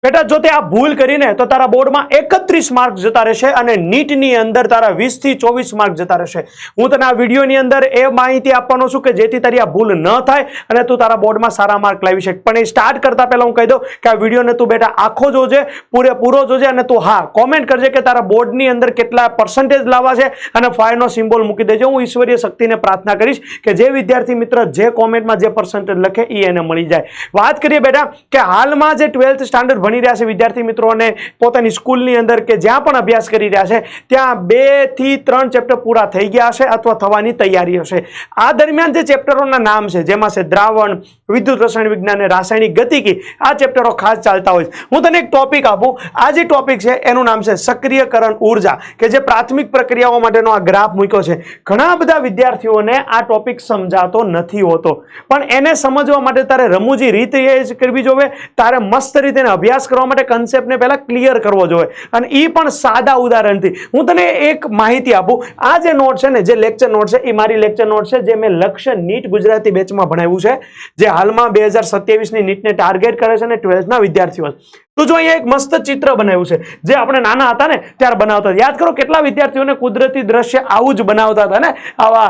बेटा जो ते आ भूल करीने तो तारा बोर्ड में 31 मार्क जता रहेशे अने नीट नी अंदर तारा 20 થી 24 मार्क जता रहेशे। हूँ तने आ विडियो नी अंदर ए माहिती आपवानो छुं के जेथी तारी आ भूल न थाय अने तू तारा बोर्ड में सारा मार्क लावी शक। पण ए स्टार्ट करता पहेला हूँ कही दऊं के आ विडियो ने तू बेटा आखो जोजे, पूरेपूरो जोजे अने तू हाँ कॉमेंट करजे के तारा बोर्ड नी अंदर केटला पर्सेंटेज लावा छे अने 5 नो सिम्बोल मूकी देजे। हूँ ईश्वरीय शक्ति ने प्रार्थना करीश के जे विद्यार्थी मित्र जे कॉमेंट में जे पर्सेंटेज लखे ई एने मळी जाय। बात करिए बेटा के हाल में जे 12th स्टैंडर्ड भणी रह्या छे विद्यार्थी मित्रों ने पोतानी स्कूल नी अंदर के ज्यां पण अभ्यास करी रह्या छे त्यां 2 થી 3 चेप्टर पूरा थई गया हशे अथवा थवानी तैयारी हशे। आ दरमियान जे चेप्टरोना नाम छे जेमां छे द्रावण, विद्युत रसायण विज्ञान ने रासायणिक गतिकी, आ चेप्टरो खास चालता होय। हूँ तने एक टॉपिक आपું। आ जे टॉपिक छे एनुं नाम छे सक्रियकरण ऊर्जा के जे प्राथमिक प्रक्रियाओ माटेनो आ ग्राफ मूक्यो छे। घणा बधा विद्यार्थीओने आ टॉपिक समजातो नथी होतो पण एने समजवा माटे तारे रमूजी रीत ए ज करवी जोईए। तारे मस्त रीते अभ्यास करवा माटे कन्सेप्ट ने पहेला क्लियर करवो जोईए अने ई पण सादा उदाहरणथी। हूँ तने एक माहिती आपું। आ जे नोट छे ने जे लेक्चर नोट छे ई मारी लेक्चर नोट छे जे मैं लक्ष्य नीट गुजराती बेच में भणाव्युं छे जे हालमां 2027 ની નીટ ने टार्गेट करे छे ने 12th ना विद्यार्थीओ। तो जो अहींया एक मस्त चित्र बनाव्युं छे जे आपणे नाना हता ने त्यारे बनावता। याद करो केटला विद्यार्थीओने कुदरती दृश्य आवुं ज बनावता हता ने आवा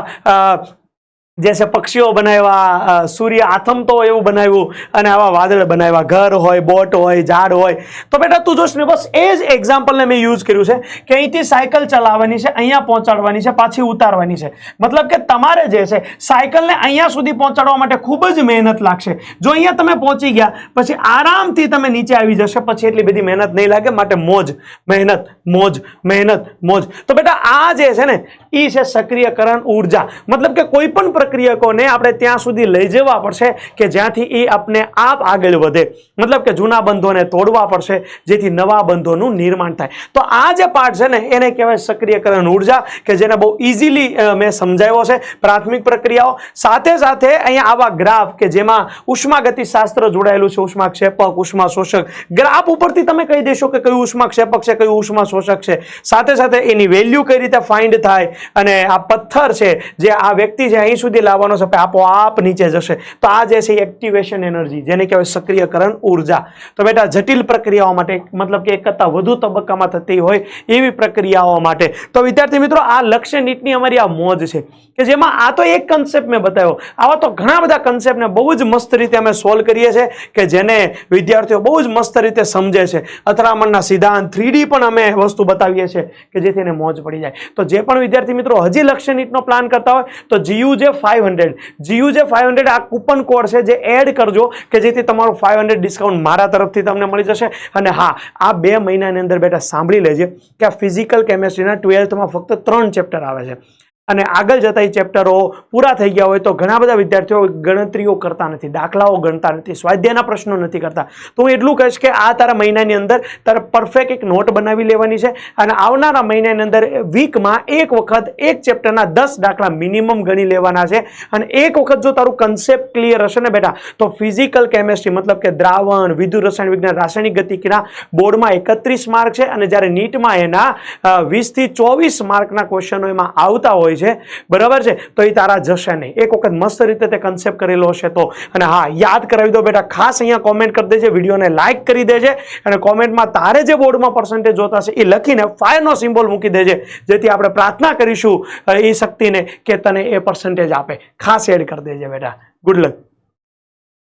जैसे पक्षीओ बनाव्या, सूर्य आथमतो होय एवुं बनाव्युं अने आवा वादळ बनाव्या, घर होय, बोट होय, झाड होय। तो बेटा तू जोश ने बस ए ज एक्जाम्पल ने मैं यूज कर्युं छे के અહીંથી साइकल चलावવાની છે, અહીંયા પહોંચાડવાની છે, પાછી ઉતારવાની છે। मतलब કે તમારે જે છે સાયકલને અહીંયા સુધી પહોંચાડવા માટે ખૂબ જ મહેનત લાગશે। જો અહીંયા તમે પહોંચી ગયા પછી આરામથી તમે નીચે આવી જશે, પછી એટલી બધી મહેનત નહીં લાગે। માટે મોજ મહેનત, મોજ મહેનત, મોજ। तो बेटा आ जे છે ને ई છે સક્રિયકરણ ઊર્જા। मतलब કે કોઈ પણ प्रक्रियकोने आपणे त्यां सुधी लई जवा पड़शे के ज्यांथी ई अपने आप आगळ वधे। मतलब के जूना बंधोने तोड़वा पड़शे जेथी नवा बंधोनुं निर्माण थाय। तो आ जे पार्ट छे ने एने कहेवाय सक्रियकरण ऊर्जा के जेने बहु इजीली मैं समजाव्यो छे। प्राथमिक प्रक्रियाओ साथे साथे अहींया आवा ग्राफ के जेमां उष्मागतिशास्त्र जोडाયેલું છે, उष्माक्षेपक, उष्मा शोषक। ग्राफ उपरथी તમે કહી દેશો કે કયું ઉષ્માક્ષેપક છે, કયું ઉષ્મા શોષક છે। સાથે સાથે એની વેલ્યુ કઈ રીતે ફાઇન્ડ થાય અને આ પથ્થર છે જે આ વ્યક્તિ છે અહીં સુધી लावવાનો છે આપોઆપ નીચે જશે। તો આ જે છે એક્ટિવેશન એનર્જી જેને કહેવાય સક્રિયકરણ ઊર્જા। તો બેટા જટિલ પ્રક્રિયાઓ માટે मतलब કે એક કરતા વધુ તબક્કામાં થતી હોય એવી પ્રક્રિયાઓ માટે તો વિદ્યાર્થી મિત્રો આ લક્ષ્ય નીટની અમારી આ મોજ છે કે જેમાં આ તો એક કન્સેપ્ટ મેં બતાવ્યો। આવા તો ઘણા બધા કન્સેપ્ટને બહુ જ મસ્ત રીતે અમે સોલ્વ કરીએ છીએ કે જેને વિદ્યાર્થીઓ બહુ જ મસ્ત રીતે સમજે છે। અથડામણના સિદ્ધાંત 3D પણ અમે વસ્તુ બતાવીએ છીએ કે જેથી એને મોજ પડી જાય। તો જે પણ વિદ્યાર્થી મિત્રો હજી લક્ષ્ય નીટનો પ્લાન કરતા હોય તો GUJ 500 GUJ 500 આ કૂપન કોડ છે જે એડ કરજો કે જેથી તમારું 500 ડિસ્કાઉન્ટ મારા તરફથી તમને મળી જશે। અને હા આ 2 મહિનાની અંદર બેટા સાંભળી લેજે કે આ ફિઝિકલ કેમેસ્ટ્રીના 12th માં ફક્ત 3 ચેપ્ટર આવે છે અને આગળ જતા એ ચેપ્ટરો પૂરા થઈ ગયા હોય તો ઘણા બધા વિદ્યાર્થીઓ ગણતરીઓ કરતા નથી, દાખલાઓ ગણતા નથી, સ્વાધ્યાયના પ્રશ્નો નથી કરતા। તો હું એટલું કહીશ કે આ તારા મહિનાની અંદર તારે પરફેક્ટ એક નોટ બનાવી લેવાની છે અને આવનારા મહિનાની અંદર વીકમાં એક વખત એક ચેપ્ટરના 10 દાખલા મિનિમમ ગણી લેવાના છે। અને એક વખત જો તારું કન્સેપ્ટ ક્લિયર હશે ને બેટા તો ફિઝિકલ કેમેસ્ટ્રી मतलब કે દ્રાવણ, વિદ્યુત રસાયણ વિજ્ઞાન, રાસાયણિક ગતિકીના બોર્ડમાં 31 માર્ક છે અને જ્યારે નીટમાં એના 20 થી 24 માર્કના ક્વેશ્ચનો એમાં આવતા હોય बराबर है। तो ये तारा जशे नहीं, एक वक्त मस्त रीते ते कन्सेप्ट करेलो हशे तो। अने हाँ याद करावी दो बेटा, खास अहींया कॉमेंट कर देजे, विडियो ने लाइक करी देजे अने कॉमेंट में तारे जे बोर्ड में पर्सेंटेज जोता छे ए लखीने 5 नो सिम्बोल मूकी देजे जेथी आपणे प्रार्थना करीशुं ए शक्ति ने के तने ए पर्सेंटेज आपे। खास एड कर देजे बेटा। Good luck.